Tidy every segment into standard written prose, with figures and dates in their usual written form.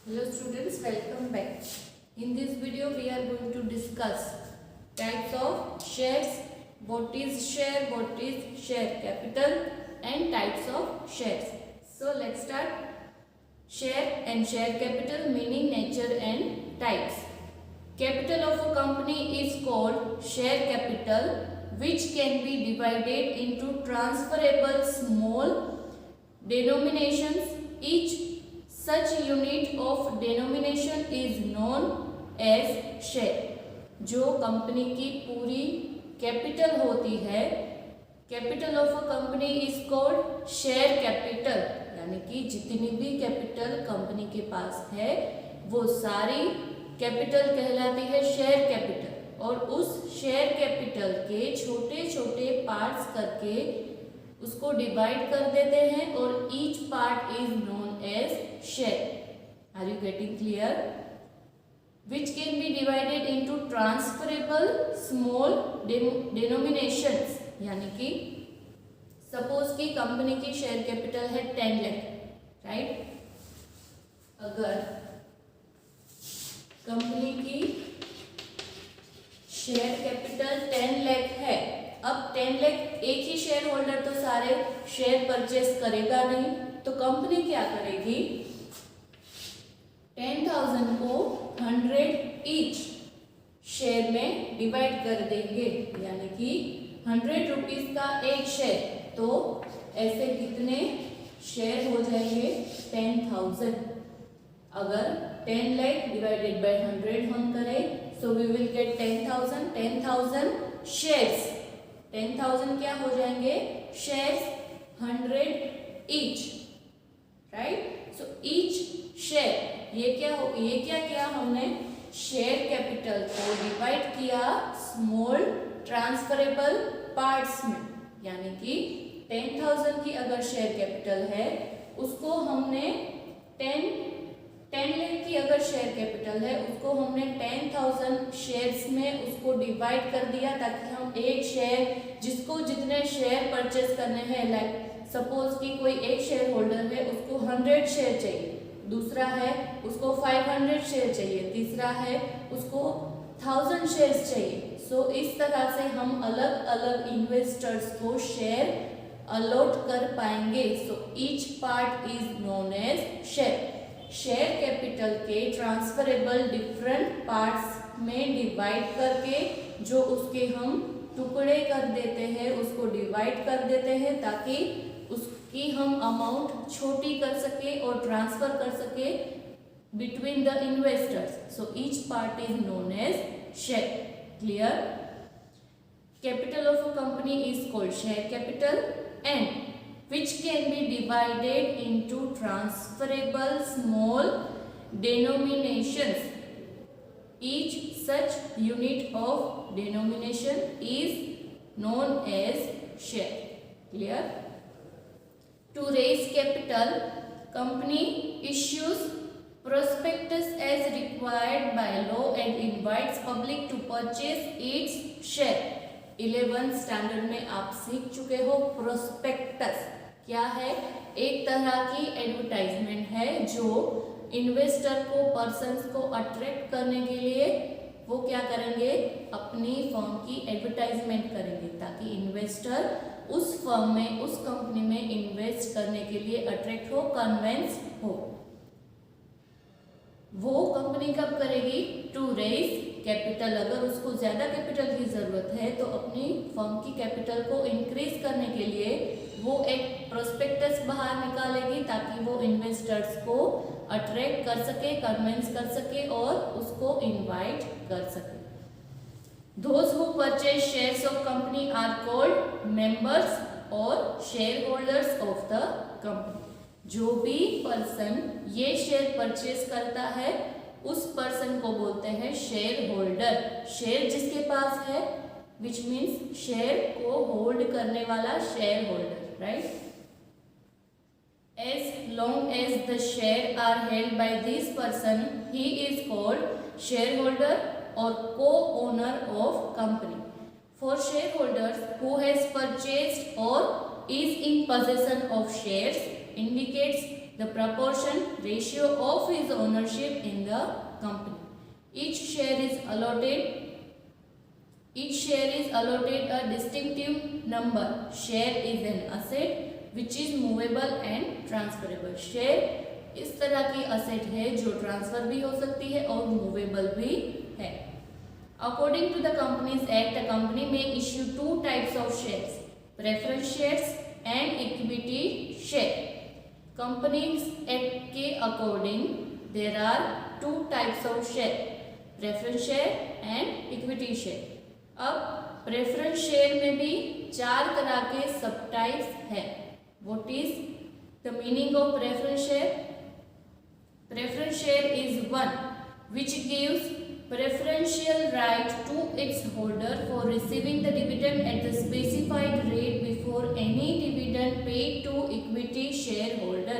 Hello students, welcome back. In this video we are going to discuss types of shares, what is share capital and types of shares. So let's start. Share and share capital meaning, nature and types. Capital of a company is called share capital, which can be divided into transferable small denominations. Each such unit of denomination is known as share. जो company की पूरी capital होती है, capital of a company is called share capital, यानी कि जितनी भी capital company के पास है वो सारी कैपिटल कहलाती है शेयर कैपिटल। और उस शेयर कैपिटल के छोटे छोटे पार्ट्स करके उसको डिवाइड कर देते हैं और each part is known as share. Are you getting clear? Which can be divided into transferable small denominations, यानी कि सपोज की कंपनी की शेयर कैपिटल है 10 लाख, राइट? अगर कंपनी की शेयर कैपिटल 10 लाख है, अब 10 लाख एक ही शेयर होल्डर तो सारे शेयर परचेस करेगा नहीं, तो कंपनी क्या करेगी? 10,000 को 100 ईच शेयर में डिवाइड कर देंगे, यानी कि 100 रुपीज का एक शेयर, तो ऐसे कितने शेयर हो जाएंगे? 10,000। अगर 10 लाख डिवाइडेड बाय 100 हम करें, so we will get 10,000। 10,000 shares, 10,000 क्या हो जाएंगे? Shares 100 each, right? So each share, ये क्या किया हमने? शेयर कैपिटल को डिवाइड किया स्मॉल ट्रांसफरेबल पार्ट्स में, यानी कि 10,000 की अगर शेयर कैपिटल है उसको हमने 10 लाख की अगर शेयर कैपिटल है उसको हमने 10,000 शेयर्स में उसको डिवाइड कर दिया, ताकि हम एक शेयर, जिसको जितने शेयर परचेस करने हैं, लाइक सपोज कि कोई एक शेयर होल्डर है उसको 100 शेयर चाहिए, दूसरा है उसको 500 शेयर चाहिए, तीसरा है उसको 1000 शेयर्स चाहिए। सो इस तरह से हम अलग अलग इन्वेस्टर्स को शेयर अलॉट कर पाएंगे। So each part is known as share. Share capital के ट्रांसफरेबल डिफरेंट पार्ट्स में डिवाइड करके जो उसके हम टुकड़े कर देते हैं, उसको डिवाइड कर देते हैं ताकि उसकी हम अमाउंट छोटी कर सके और ट्रांसफर कर सके between the investors. So each part is known as share. Clear? Capital of a company is called share capital and which can be divided into transferable small denominations. Each such unit of denomination is known as share. Clear? To raise capital, company issues prospectus as required by law and invites public to purchase its share. 11th standard में आप सीख चुके हो prospectus क्या है? एक तरह की एडवर्टाइजमेंट है जो इन्वेस्टर को, पर्सन्स को अट्रैक्ट करने के लिए वो क्या करेंगे? अपनी फर्म की एडवर्टाइजमेंट करेंगे ताकि इन्वेस्टर उस फर्म में, उस कंपनी में इन्वेस्ट करने के लिए अट्रैक्ट हो, कन्विंस हो। वो कंपनी कब करेगी? To raise capital. अगर उसको ज्यादा कैपिटल की जरूरत है तो अपनी फर्म की कैपिटल को इंक्रीज करने के लिए वो एक प्रोस्पेक्टस बाहर निकालेगी ताकि वो इन्वेस्टर्स को अट्रैक्ट कर सके, कन्विंस कर सके और उसको इनवाइट कर सके। Those who purchase shares of company are called members और share holders of the company. जो भी पर्सन ये शेयर परचेज करता है उस पर्सन को बोलते हैं शेयर होल्डर। शेयर जिसके पास है, विच मीन्स शेयर को होल्ड करने वाला share holder, right? As long as the share are held by this person, he is called share holder और co owner of company. For share holders who has purchased और is in possession of shares indicates the proportion ratio of his ownership in the company. Each share is allotted a distinctive number. Share is an asset which is movable and transferable. Share इस तरह की asset है जो transfer भी हो सकती है और मूवेबल भी है. According to the Companies Act, a company may issue two types of shares: preference shares and equity share. Companies Act के according there are two types of share: preference share and equity share. अब preference share में भी 4 तरह के सब types है. What is the meaning of preference share? Preference share is one which gives preferential right to its holder for receiving the dividend at the specified rate before any dividend paid to equity shareholder.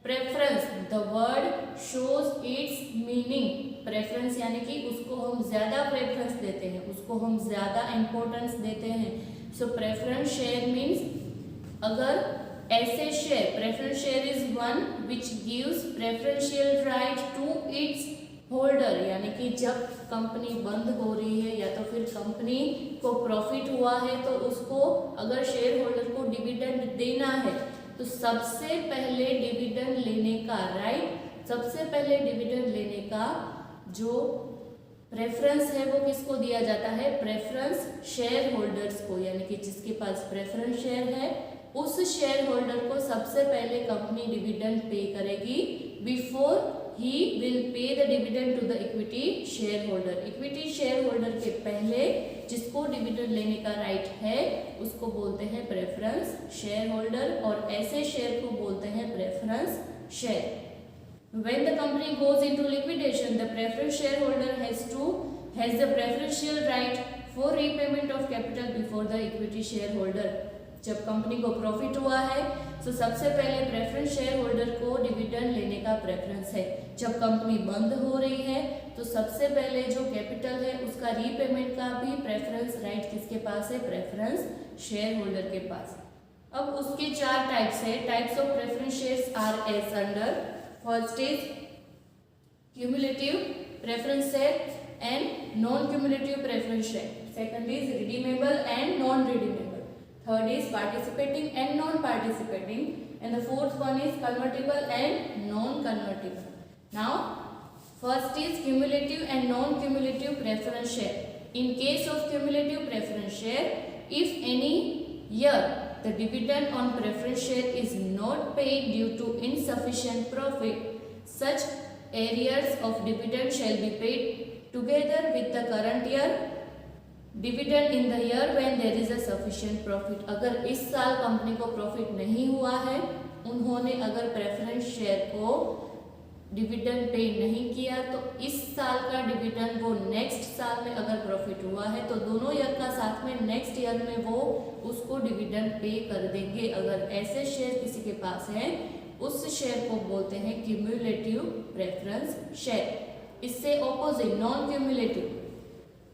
Preference, the word shows its meaning. Preference यानी कि उसको हम ज्यादा preference देते हैं, उसको हम ज्यादा इम्पोर्टेंस देते हैं. सो प्रेफरेंस शेयर मीन्स अगर ऐसे share, preference share is one which gives preferential right to its holder, यानी कि जब कंपनी बंद हो रही है या तो फिर कंपनी को प्रॉफिट हुआ है तो उसको अगर शेयर होल्डर को डिविडेंड देना है तो सबसे पहले डिविडेंड लेने का राइट, सबसे पहले डिविडेंड लेने का जो प्रेफरेंस है वो किसको दिया जाता है? प्रेफरेंस शेयर होल्डर्स को, यानी कि जिसके पास प्रेफरेंस शेयर है उस शेयर होल्डर को सबसे पहले कंपनी डिविडेंड पे करेगी before he will pay the dividend to the equity share holder. Equity share holder के पहले जिसको डिविडेंड लेने का राइट है उसको बोलते हैं प्रेफरेंस शेयर होल्डर और ऐसे शेयर को बोलते हैं preference share. When the company goes into liquidation, the preference shareholder has the preferential right for repayment of capital before the equity shareholder. जब कंपनी को प्रॉफिट हुआ है तो सबसे पहले प्रेफरेंस शेयर होल्डर को डिविडेंड लेने का प्रेफरेंस है. जब कंपनी बंद हो रही है तो सबसे पहले जो कैपिटल है उसका रीपेमेंट का भी प्रेफरेंस राइट किसके पास है? प्रेफरेंस शेयर होल्डर के पास. अब उसके 4 टाइप्स है. Types of preference shares are as under. First is cumulative preference share and non-cumulative preference share. Second is redeemable and non-redeemable. Third is participating and non-participating. And the fourth one is convertible and non-convertible. Now, first is cumulative and non-cumulative preference share. In case of cumulative preference share, if any year the dividend on preference share is not paid due to insufficient profit, such arrears of dividend shall be paid together with the current year dividend in the year when there is a sufficient profit. अगर इस साल company को profit नहीं हुआ है, उन्होंने अगर preference share को डिविडेंड पे नहीं किया तो इस साल का डिविडेंड वो नेक्स्ट साल में अगर प्रॉफिट हुआ है तो दोनों ईयर का साथ में नेक्स्ट ईयर में वो उसको डिविडेंड पे कर देंगे. अगर ऐसे शेयर किसी के पास है उस शेयर को बोलते हैं क्यूमुलेटिव प्रेफरेंस शेयर. इससे opposite non cumulative.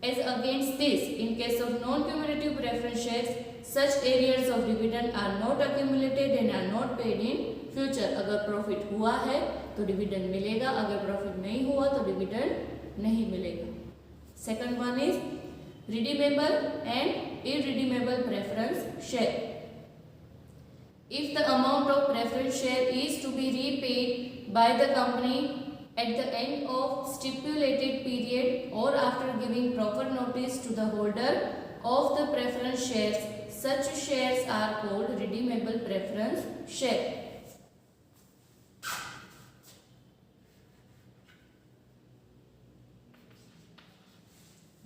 As against this, in case of non-cumulative preference shares, such arrears of dividend are not accumulated and are not paid in future. अगर प्रॉफिट हुआ है तो डिविडेंड मिलेगा, अगर प्रॉफिट नहीं हुआ तो डिविडेंड नहीं मिलेगा. Second one is redeemable and irredeemable preference share. If the amount of preference share is to be repaid by the company at the end of stipulated period or after giving proper notice to the holder of the preference shares, such shares are called redeemable preference share.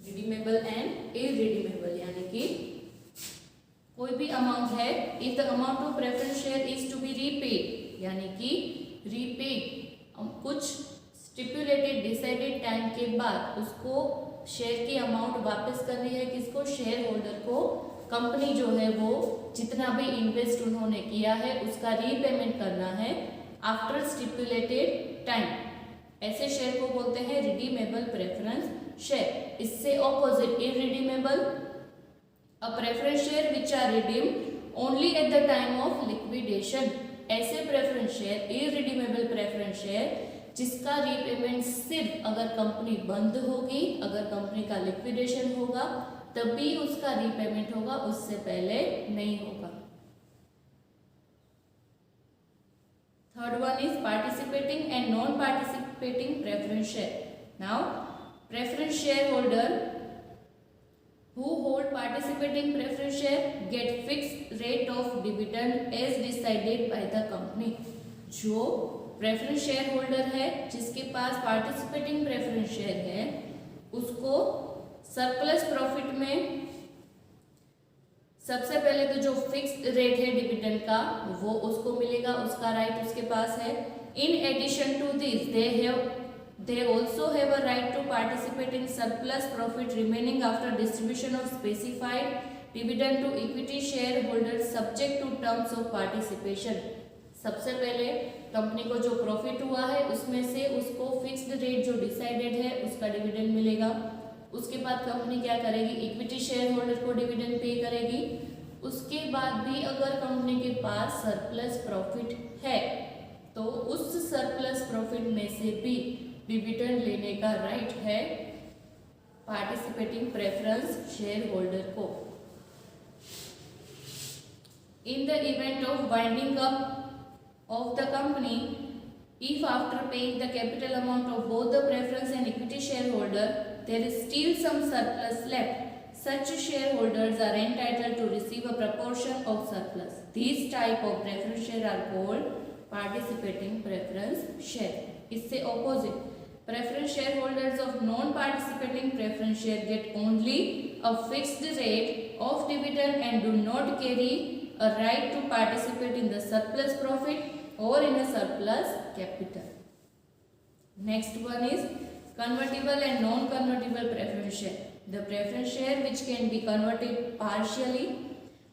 Redeemable and irredeemable यानी कि कोई भी amount है, if the amount of preference share is to be repaid यानी कि repaid कुछ stipulated decided time के बाद उसको शेयर की अमाउंट वापस करनी है किसको? शेयर होल्डर को. कंपनी जो है वो जितना भी इन्वेस्ट उन्होंने किया है उसका रीपेमेंट करना है आफ्टर स्टिपुलेटेड टाइम. ऐसे शेयर को बोलते हैं रिडीमेबल प्रेफरेंस शेयर. इससे opposite irredeemable, a preference share which are redeemed only at the time of liquidation. ऐसे preference share, irredeemable preference share जिसका रीपेमेंट सिर्फ अगर कंपनी बंद होगी, अगर कंपनी का लिक्विडेशन होगा तभी उसका रीपेमेंट होगा, उससे पहले नहीं होगा। Third one is participating and non participating preference share. Now preference share holder who hold participating preference share get fixed rate of dividend as decided by the company। जो प्रेफरेंस शेयर होल्डर है जिसके पास participating preference share है उसको surplus profit में सबसे पहले तो जो फिक्स्ड रेट है डिविडेंड का वो उसको मिलेगा, उसका राइट उसके पास है। In addition to this they also have a right to participate in surplus profit remaining after distribution of specified dividend to equity shareholders subject to terms of participation। सबसे पहले कंपनी को जो प्रॉफिट हुआ है उसमें से उसको फिक्स्ड रेट जो डिसाइडेड है उसका डिविडेंड मिलेगा। उसके बाद कंपनी क्या करेगी, इक्विटी शेयर होल्डर को डिविडेंड पे करेगी। उसके बाद भी अगर कंपनी के पास सरप्लस प्रॉफिट है तो उस सरप्लस प्रॉफिट में से भी डिविडेंड लेने का राइट है पार्टिसिपेटिंग प्रेफरेंस शेयर होल्डर को। In the event of winding up of the company, if after paying the capital amount of both the preference and equity shareholder there is still some surplus left, such shareholders are entitled to receive a proportion of surplus। These type of preference share are called participating preference share। इससे opposite preference shareholders of non-participating preference share get only a fixed rate of dividend and do not carry a right to participate in the surplus profit or in a surplus capital। Next one is convertible and non-convertible preference share। The preference share which can be converted partially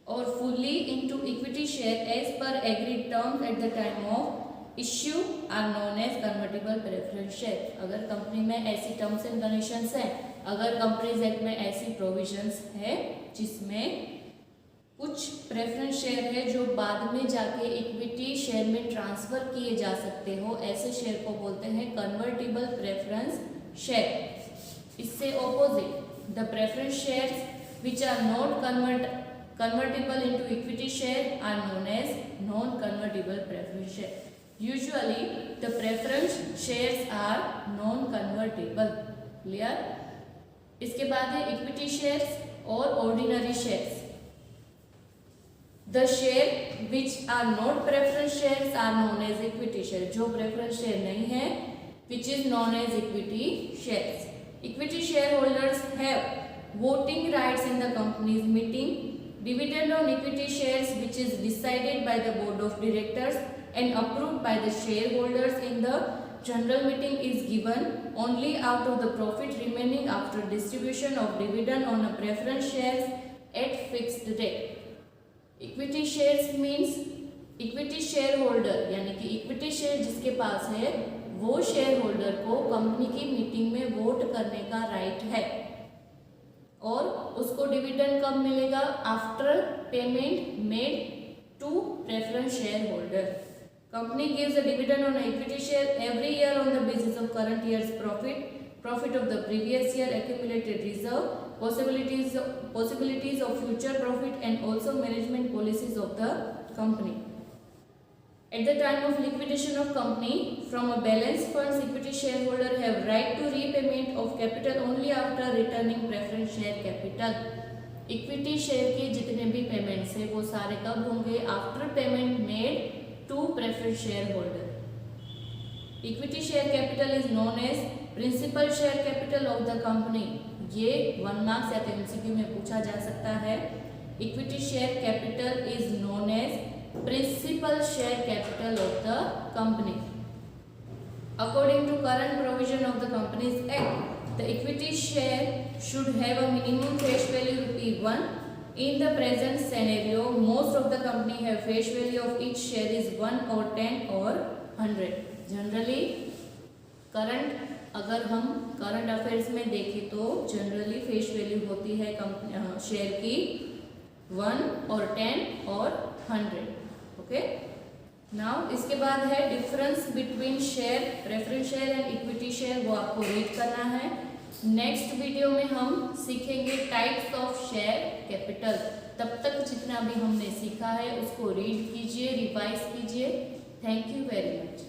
or fully into equity share as per agreed terms at the time of issue are known as convertible preference share. अगर company में ऐसी terms and conditions हैं, अगर companies act में ऐसी provisions है जिसमें कुछ प्रेफरेंस शेयर है जो बाद में जाके इक्विटी शेयर में ट्रांसफर किए जा सकते हो, ऐसे शेयर को बोलते हैं कन्वर्टिबल प्रेफरेंस शेयर। इससे opposite the preference shares which are not convertible into equity share are known as non convertible preference share. Usually the preference shares are non-convertible। Clear? इसके बाद है इक्विटी शेयर्स और ordinary shares. The share which are not preference shares are known as equity share। जो preference share नहीं है which is known as equity shares। Equity shareholders have voting rights in the company's meeting। Dividend on equity shares which is decided by the board of directors and approved by the shareholders in the general meeting is given only out of the profit remaining after distribution of dividend on a preference shares at fixed rate। Equity shares means equity share holder यानी कि equity share जिसके पास है वो share holder को company की meeting में vote करने का राइट है और उसको डिविडेंड कब मिलेगा, after payment made to preference share holder. Company gives a dividend on equity share every year on the basis of current year's profit of the previous year, accumulated reserve, possibilities of future profit, and also management policies of the company। At the time of liquidation of company, from a balance funds, equity shareholder have right to repayment of capital only after returning preference share capital। Equity share के जितने भी payments है वो सारे कब होंगे, after payment made to preference shareholder। Equity share capital is known as principal share capital of the company। ये 1 marks या तो MCQ में पूछा जा सकता है। Equity share capital is known as principal share capital of the company। According to current provision of the Companies Act, the equity share should have a minimum face value ₹1। In the present scenario, most of the company have face value of each share is 1 or 10 or 100। Generally, अगर हम current affairs में देखें तो generally face value होती है share की 1 और 10 और 100। ओके, नाउ इसके बाद है difference between share, preference share and equity share, वो आपको रीड करना है। नेक्स्ट वीडियो में हम सीखेंगे टाइप्स ऑफ शेयर कैपिटल। तब तक जितना भी हमने सीखा है उसको रीड कीजिए, रिवाइज कीजिए। Thank you very much.